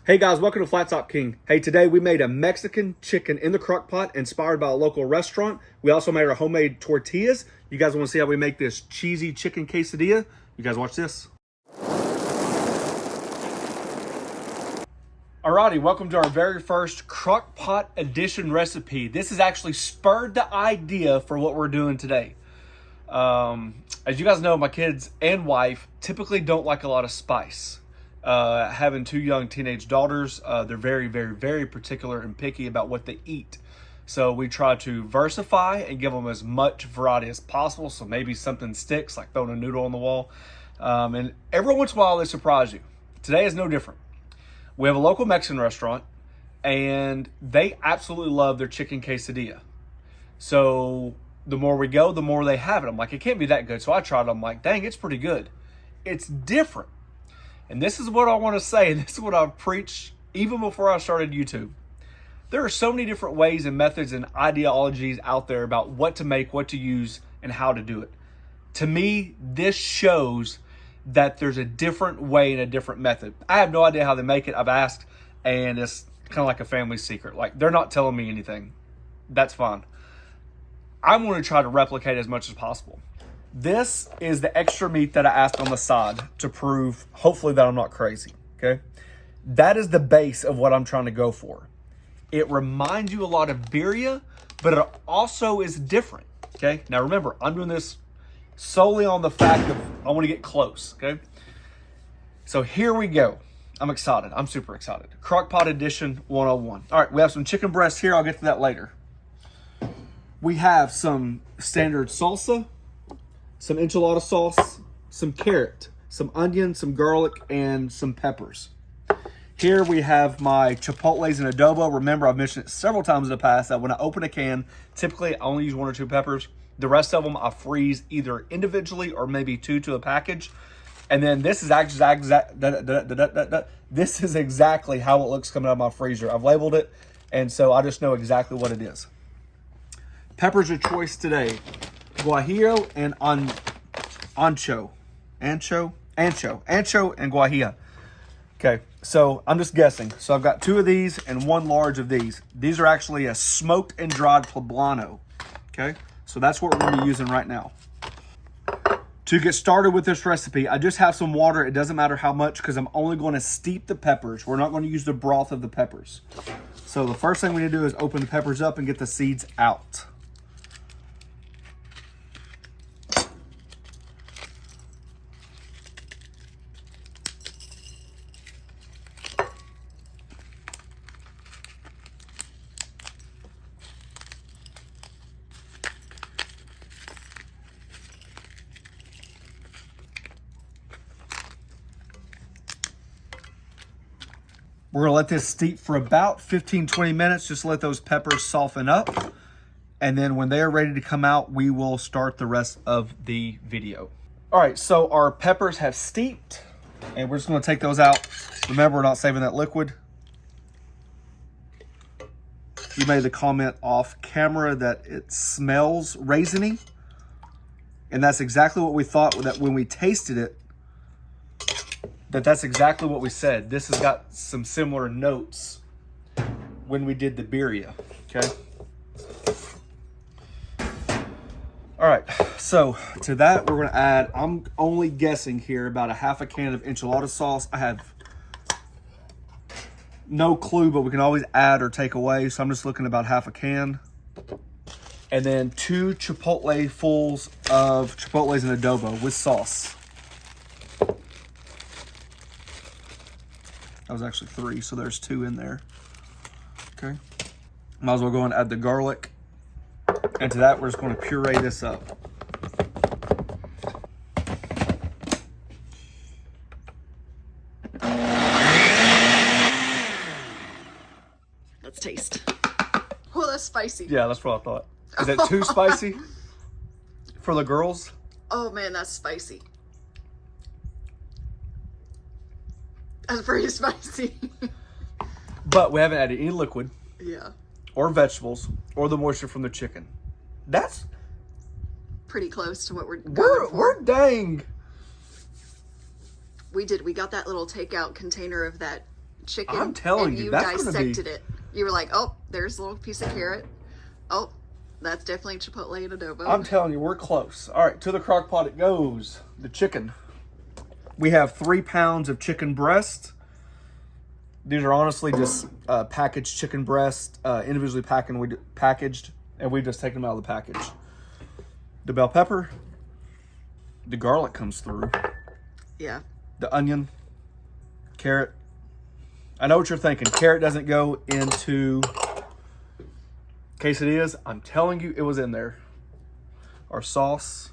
Hey guys, welcome to Flat Top King. Hey, today we made a Mexican chicken in the crock pot inspired by a local restaurant. We also made our homemade tortillas. You guys want to see how we make this cheesy chicken quesadilla? You guys watch this. Alrighty, welcome to our very first crock pot edition recipe. This has actually spurred the idea for what we're doing today. As you guys know, my kids and wife typically don't like a lot of spice. Having two young teenage daughters, they're very particular and picky about what they eat. So we try to versify and give them as much variety as possible. So maybe something sticks, like throwing a noodle on the wall. And every once in a while they surprise you. Today is no different. We have a local Mexican restaurant and they absolutely love their chicken quesadilla. So the more we go, the more they have it. I'm like, it can't be that good. So I tried it. I'm like, dang, it's pretty good. It's different. And this is what I want to say, and this is what I've preached even before I started YouTube. There are so many different ways and methods and ideologies out there about what to make, what to use, and how to do it. To me, this shows that there's a different way and a different method. I have no idea how they make it. I've asked, and it's kind of like a family secret. Like, they're not telling me anything. That's fine. I'm going to try to replicate as much as possible. This is the extra meat that I asked on the side to prove, hopefully, that I'm not crazy, okay? That is the base of what I'm trying to go for. It reminds you a lot of birria, but it also is different, okay? Now, remember, I'm doing this solely on the fact of I want to get close, okay? So here we go. I'm excited. I'm super excited. Crock Pot Edition 101. All right, we have some chicken breasts here. I'll get to that later. We have some standard salsa, some enchilada sauce, some carrot, some onion, some garlic, and some peppers. Here we have my chipotles and adobo. Remember, I've mentioned it several times in the past that when I open a can, typically I only use 1 or 2 peppers. The rest of them I freeze either individually or maybe 2 to a package. And then this is this is exactly how it looks coming out of my freezer. I've labeled it, and so I just know exactly what it is. Peppers of choice today: guajillo and ancho, and guajillo. Okay, so I'm just guessing. So I've got 2 of these and 1 large of these. These are actually a smoked and dried poblano. Okay, so that's what we're going to be using right now. To get started with this recipe, I just have some water. It doesn't matter how much because I'm only going to steep the peppers. We're not going to use the broth of the peppers. So the first thing we need to do is open the peppers up and get the seeds out. We're going to let this steep for about 15-20 minutes. Just let those peppers soften up. And then when they are ready to come out, we will start the rest of the video. All right, so our peppers have steeped. And we're just going to take those out. Remember, we're not saving that liquid. You made the comment off camera that it smells raisiny. And that's exactly what we thought that when we tasted it. That's exactly what we said. This has got some similar notes when we did the birria, okay? All right, so to that, we're gonna add, I'm only guessing here, about a half a can of enchilada sauce. I have no clue, but we can always add or take away. So I'm just looking about half a can. And then 2 chipotle fulls of chipotles and adobo with sauce. That was actually 3, so there's 2 in there. Okay. Might as well go and add the garlic. And to that, we're just going to puree this up. Let's taste. Oh, that's spicy. Yeah, that's what I thought. Is that too spicy for the girls? Oh man, that's spicy. That's pretty spicy. But we haven't added any liquid. Yeah. Or vegetables, or the moisture from the chicken. That's pretty close to what we're going for. We're dang. We got that little takeout container of that chicken. I'm telling and you, you that's gonna be- dissected it. You were like, oh, there's a little piece of carrot. Oh, that's definitely chipotle and adobo. I'm telling you, we're close. All right, to the crock pot it goes. The chicken. We have 3 pounds of chicken breast. These are honestly just packaged chicken breast, individually packaged, and we just taken them out of the package. The bell pepper. The garlic comes through. Yeah. The onion. Carrot. I know what you're thinking. Carrot doesn't go into quesadillas. I'm telling you, it was in there. Our sauce.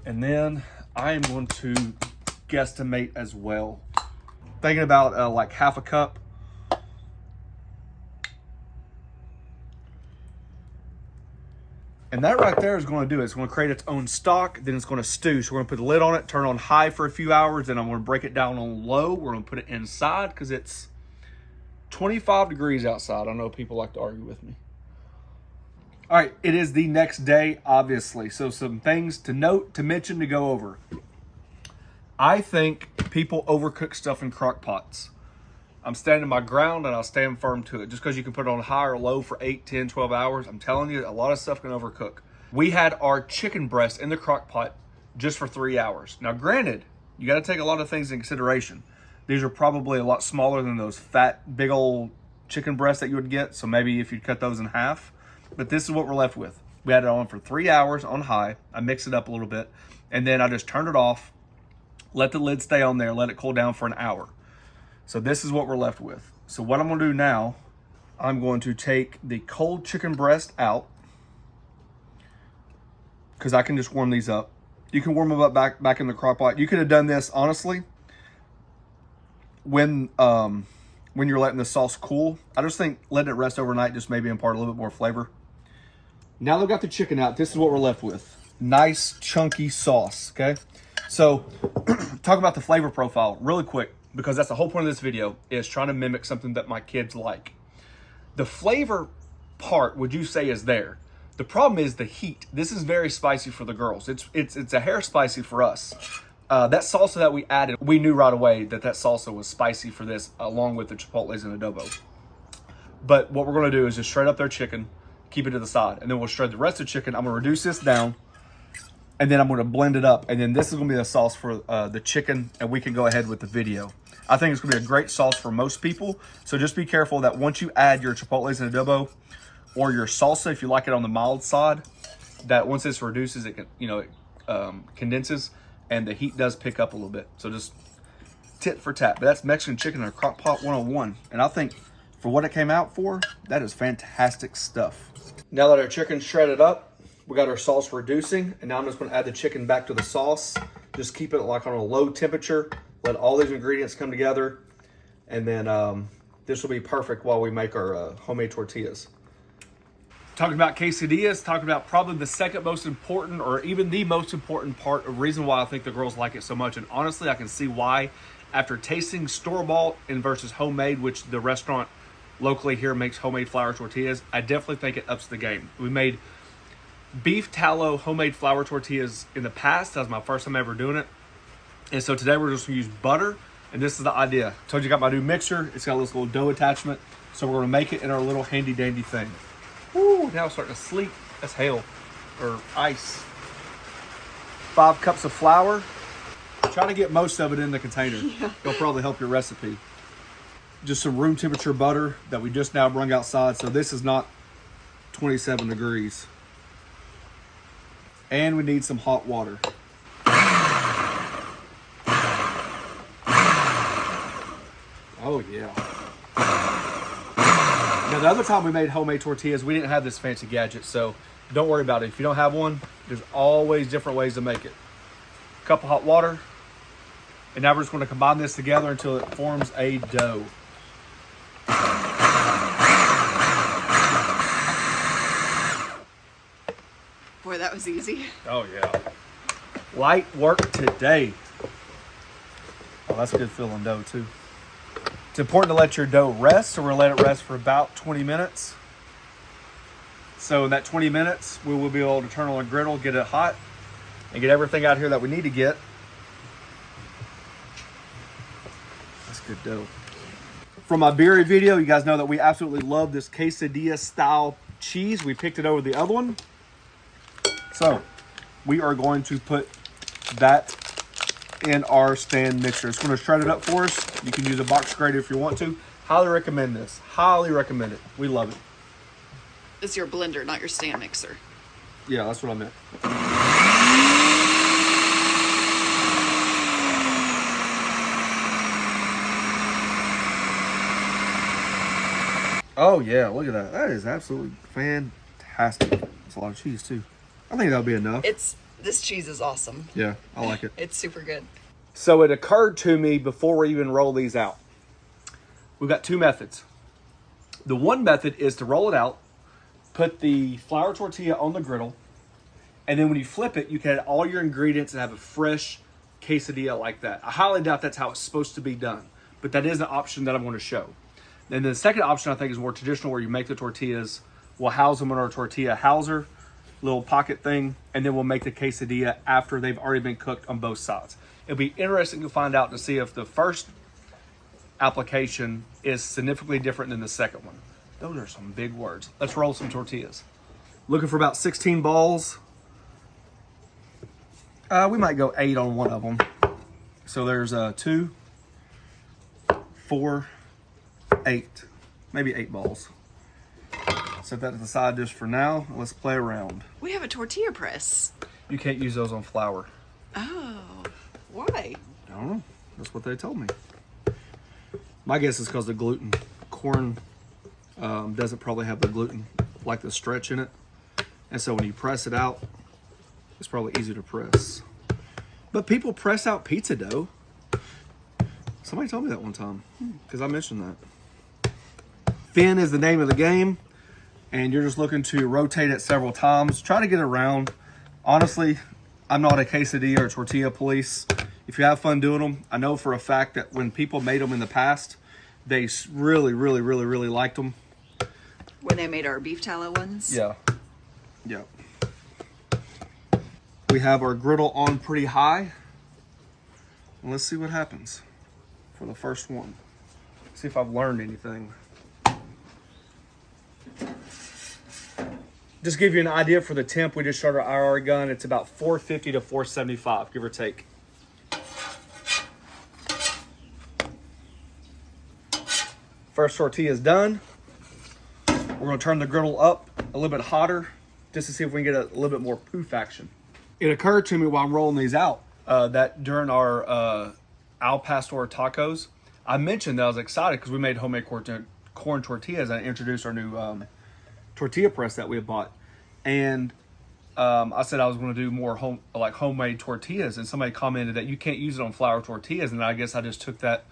And then I am going to guesstimate as well. Thinking about like half a cup. And that right there is going to do it. It's going to create its own stock. Then it's going to stew. So we're going to put the lid on it, turn it on high for a few hours. Then I'm going to break it down on low. We're going to put it inside because it's 25 degrees outside. I know people like to argue with me. All right, it is the next day, obviously. So some things to note, to mention, to go over. I think people overcook stuff in crock pots. I'm standing my ground and I'll stand firm to it. Just because you can put it on high or low for 8, 10, 12 hours, I'm telling you, a lot of stuff can overcook. We had our chicken breast in the crock pot just for 3 hours. Now, granted, you got to take a lot of things in consideration. These are probably a lot smaller than those fat, big old chicken breasts that you would get. So maybe if you cut those in half. But this is what we're left with. We had it on for 3 hours on high. I mixed it up a little bit. And then I just turned it off, let the lid stay on there, let it cool down for an hour. So this is what we're left with. So what I'm going to do now, I'm going to take the cold chicken breast out because I can just warm these up. You can warm them up back in the crock pot. You could have done this, honestly, when you're letting the sauce cool. I just think letting it rest overnight just maybe impart a little bit more flavor. Now that I've got the chicken out, this is what we're left with. Nice, chunky sauce, okay? So, talk about the flavor profile really quick, because that's the whole point of this video, is trying to mimic something that my kids like. The flavor part, would you say, is there? The problem is the heat. This is very spicy for the girls. It's a hair spicy for us. That salsa that we added, we knew right away that salsa was spicy for this, along with the chipotles and adobo. But what we're going to do is just shred up their chicken, keep it to the side, and then we'll shred the rest of the chicken. I'm going to reduce this down, and then I'm going to blend it up, and then this is going to be the sauce for the chicken, and we can go ahead with the video. I think it's going to be a great sauce for most people, so just be careful that once you add your chipotles and adobo, or your salsa, if you like it on the mild side, that once this reduces, it condenses, and the heat does pick up a little bit. So just tit for tat. But that's Mexican chicken in a crock pot 101. And I think for what it came out for, that is fantastic stuff. Now that our chicken's shredded up, we got our sauce reducing. And now I'm just going to add the chicken back to the sauce. Just keep it like on a low temperature. Let all these ingredients come together. And then this will be perfect while we make our homemade tortillas. Talking about quesadillas, talking about probably the second most important, or even the most important part of reason why I think the girls like it so much. And honestly, I can see why. After tasting store-bought and versus homemade, which the restaurant locally here makes homemade flour tortillas, I definitely think it ups the game. We made beef tallow homemade flour tortillas in the past. That was my first time ever doing it. And so today we're just gonna use butter, and this is the idea. I told you I got my new mixer. It's got this little dough attachment. So we're gonna make it in our little handy dandy thing. Woo, now it's starting to sleep. That's hail or ice. 5 cups of flour. Try to get most of it in the container. Yeah. It'll probably help your recipe. Just some room temperature butter that we just now brung outside. So this is not 27 degrees. And we need some hot water. Oh yeah. Now, the other time we made homemade tortillas, we didn't have this fancy gadget, so don't worry about it. If you don't have one, there's always different ways to make it. Cup of hot water, and now we're just going to combine this together until it forms a dough. Boy, that was easy. Oh, yeah. Light work today. Oh, that's a good feeling dough, too. It's important to let your dough rest, so we're going to let it rest for about 20 minutes. So in that 20 minutes, we will be able to turn on a griddle, get it hot, and get everything out here that we need to get. good dough. From my birria video, you guys know that we absolutely love this quesadilla style cheese. We picked it over the other one. So we are going to put that in our stand mixer. It's going to shred it up for us. You can use a box grater if you want to. Highly recommend this. Highly recommend it. We love it. It's your blender, not your stand mixer. Yeah, that's what I meant. Oh yeah, look at that. That is absolutely fantastic. It's a lot of cheese too. I think that'll be enough. This cheese is awesome. Yeah, I like it. It's super good. So it occurred to me before we even roll these out. We've got two methods. The one method is to roll it out, put the flour tortilla on the griddle, and then when you flip it, you can add all your ingredients and have a fresh quesadilla like that. I highly doubt that's how it's supposed to be done, but that is an option that I'm going to show. And the second option I think is more traditional, where you make the tortillas, we'll house them in our tortilla houser, little pocket thing, and then we'll make the quesadilla after they've already been cooked on both sides. It'll be interesting to find out to see if the first application is significantly different than the second one. Those are some big words. Let's roll some tortillas. Looking for about 16 balls. We might go 8 on one of them. So there's 2, 4, 8, maybe 8 balls. Set that to the side just for now. Let's play around. We have a tortilla press. You can't use those on flour. Oh, why? I don't know. That's what they told me. My guess is because the gluten. Corn doesn't probably have the gluten, like the stretch in it. And so when you press it out, it's probably easier to press. But people press out pizza dough. Somebody told me that one time, because I mentioned that. Thin is the name of the game, and you're just looking to rotate it several times. Try to get it around. Honestly, I'm not a quesadilla or tortilla police. If you have fun doing them, I know for a fact that when people made them in the past, they really, really, really, really liked them. When they made our beef tallow ones? Yeah. Yeah. We have our griddle on pretty high. And let's see what happens for the first one. See if I've learned anything. Just give you an idea for the temp, we just shot our IR gun. It's about 450 to 475, give or take. First tortilla is done. We're going to turn the griddle up a little bit hotter just to see if we can get a little bit more poof action. It occurred to me while I'm rolling these out that during our al pastor tacos, I mentioned that I was excited because we made homemade corn tortillas and I introduced our new tortilla press that we had bought. And I said I was going to do more homemade tortillas, and somebody commented that you can't use it on flour tortillas, and I guess I just took that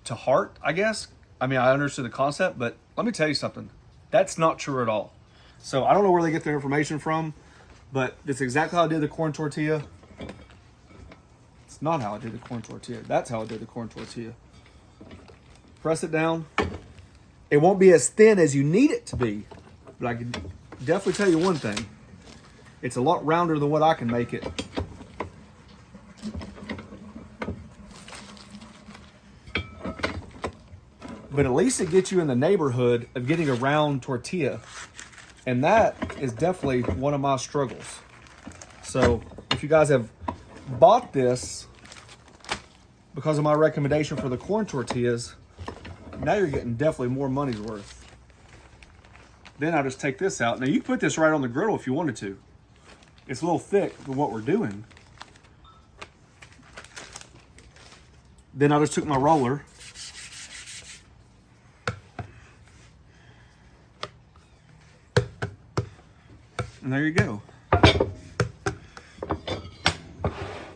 to heart, I guess. I mean, I understood the concept, but let me tell you something. That's not true at all. So I don't know where they get their information from, but it's exactly how I did the corn tortilla. It's not how I did the corn tortilla. That's how I did the corn tortilla. Press it down. It won't be as thin as you need it to be, but I can definitely tell you one thing. It's a lot rounder than what I can make it. But at least it gets you in the neighborhood of getting a round tortilla. And that is definitely one of my struggles. So if you guys have bought this because of my recommendation for the corn tortillas, now you're getting definitely more money's worth. Then I'll just take this out. Now you can put this right on the griddle if you wanted to. It's a little thick for what we're doing. Then I just took my roller and there you go.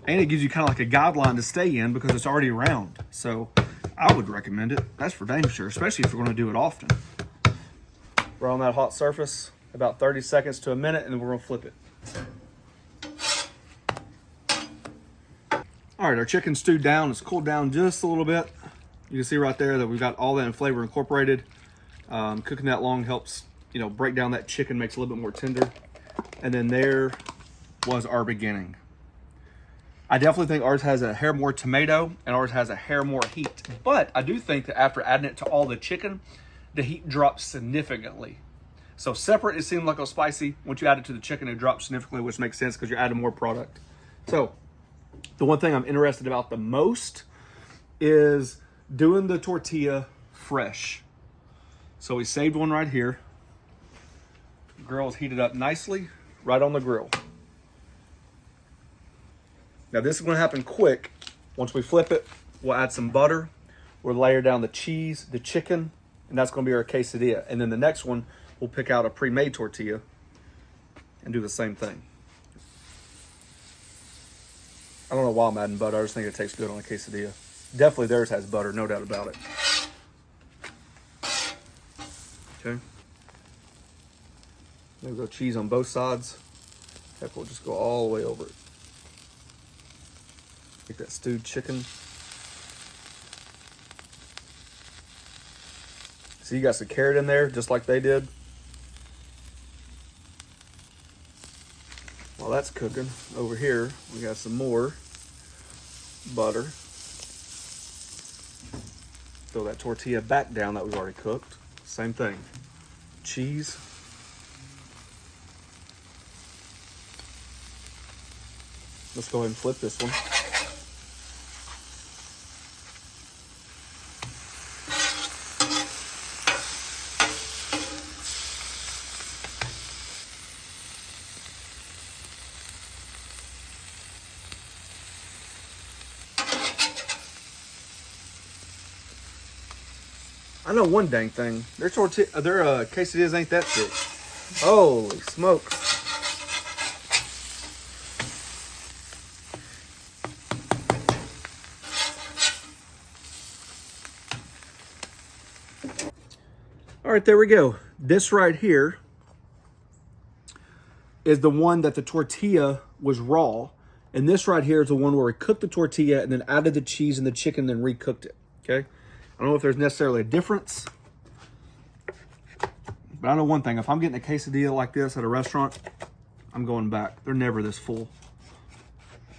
And it gives you kind of like a guideline to stay in because it's already round. So I would recommend it. That's for dang sure, especially if you're going to do it often. We're on that hot surface, about 30 seconds to a minute, and then we're going to flip it. All right, our chicken stewed down. It's cooled down just a little bit. You can see right there that we've got all that in flavor incorporated. Cooking that long helps, break down that chicken, makes it a little bit more tender. And then there was our beginning. I definitely think ours has a hair more tomato and ours has a hair more heat. But I do think that after adding it to all the chicken, the heat drops significantly. So separate, it seemed like it was spicy. Once you add it to the chicken, it drops significantly, which makes sense because you're adding more product. So the one thing I'm interested about the most is doing the tortilla fresh. So we saved one right here. Grill is heated up nicely, right on the grill. Now this is gonna happen quick. Once we flip it, we'll add some butter. We'll layer down the cheese, the chicken, and that's gonna be our quesadilla. And then the next one, we'll pick out a pre-made tortilla and do the same thing. I don't know why I'm adding butter. I just think it tastes good on a quesadilla. Definitely theirs has butter, no doubt about it. Okay. There's go cheese on both sides. Heck, we'll just go all the way over it. Take that stewed chicken. So you got some carrot in there, just like they did. While that's cooking, over here, we got some more butter. Throw that tortilla back down that we've already cooked. Same thing. Cheese. Let's go ahead and flip this one. I know one dang thing. Their quesadillas ain't that thick. Holy smokes. All right, there we go. This right here is the one that the tortilla was raw. And this right here is the one where we cooked the tortilla and then added the cheese and the chicken and then recooked it, okay? I don't know if there's necessarily a difference, but I know one thing. If I'm getting a quesadilla like this at a restaurant, I'm going back. They're never this full.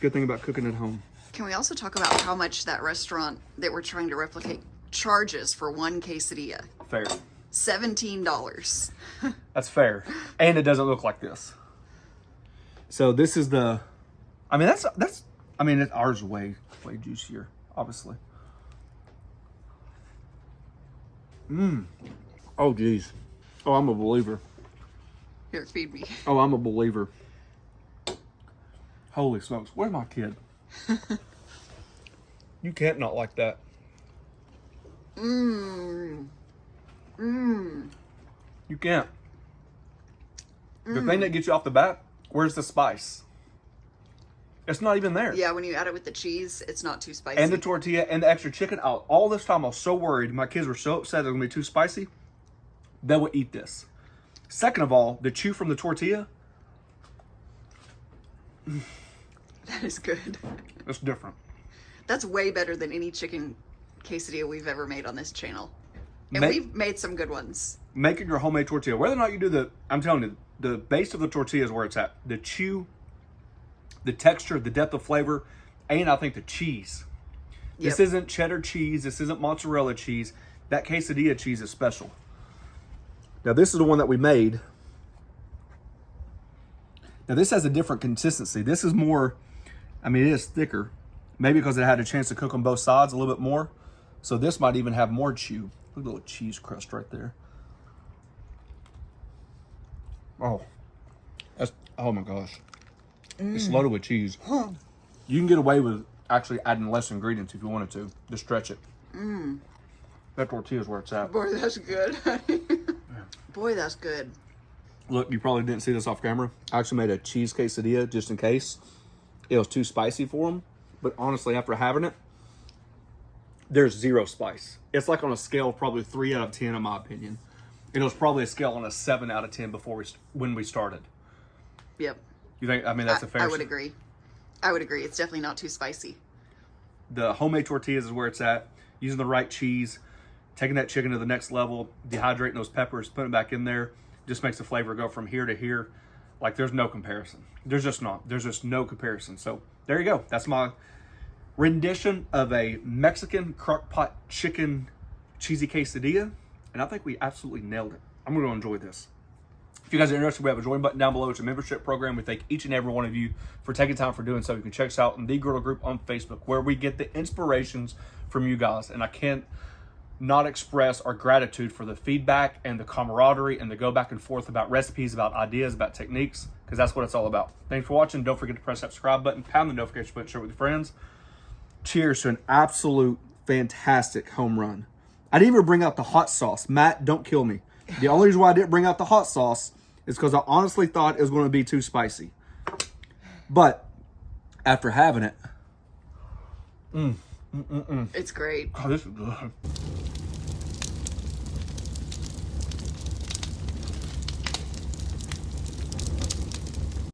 Good thing about cooking at home. Can we also talk about how much that restaurant that we're trying to replicate charges for one quesadilla? Fair. $17. That's fair. And it doesn't look like this. So this is the, I mean, ours is way juicier, obviously. Oh, geez. Oh, I'm a believer. Here, feed me. Oh, I'm a believer. Holy smokes. Where's my kid? You can't not like that. You can't. The thing that gets you off the bat, where's the spice? It's not even there. Yeah, when you add it with the cheese, it's not too spicy. And the tortilla and the extra chicken. All this time I was so worried. My kids were so upset they're going to be too spicy. They would eat this. Second of all, the chew from the tortilla. That is good. It's different. That's way better than any chicken quesadilla we've ever made on this channel. And we've made some good ones. Making your homemade tortilla. Whether or not you do I'm telling you, the base of the tortilla is where it's at. The chew, the texture, the depth of flavor, and I think the cheese. Yep. This isn't cheddar cheese. This isn't mozzarella cheese. That quesadilla cheese is special. Now, this is the one that we made. Now, this has a different consistency. This is more, it is thicker. Maybe because it had a chance to cook on both sides a little bit more. So this might even have more chew. Look at the little cheese crust right there. Oh my gosh. It's loaded with cheese. You can get away with actually adding less ingredients if you wanted to stretch it. That tortilla is where it's at. Boy, that's good. Boy, that's good. Look, you probably didn't see this off camera. I actually made a cheese quesadilla just in case it was too spicy for them. But honestly, after having it, there's zero spice. It's like on a scale of probably 3 out of 10 in my opinion. It was probably a scale on a 7 out of 10 when we started. Yep. You think, that's a fair... I would agree. It's definitely not too spicy. The homemade tortillas is where it's at. Using the right cheese, taking that chicken to the next level, dehydrating those peppers, putting it back in there, just makes the flavor go from here to here. Like, there's no comparison. There's just not. There's just no comparison. So there you go. That's my rendition of a Mexican crock pot chicken cheesy quesadilla. And I think we absolutely nailed it. I'm going to enjoy this. If you guys are interested, we have a join button down below. It's a membership program. We thank each and every one of you for taking time for doing so. You can check us out in the Griddle group on Facebook, where we get the inspirations from you guys. And I can't not express our gratitude for the feedback and the camaraderie and the go back and forth about recipes, about ideas, about techniques, because that's what it's all about. Thanks for watching. Don't forget to press that subscribe button, pound the notification button, share it with your friends. Cheers to an absolute fantastic home run. I didn't even bring out the hot sauce. Matt, don't kill me. The only reason why I didn't bring out the hot sauce is because I honestly thought it was going to be too spicy. But after having it, it's great. oh, this is good.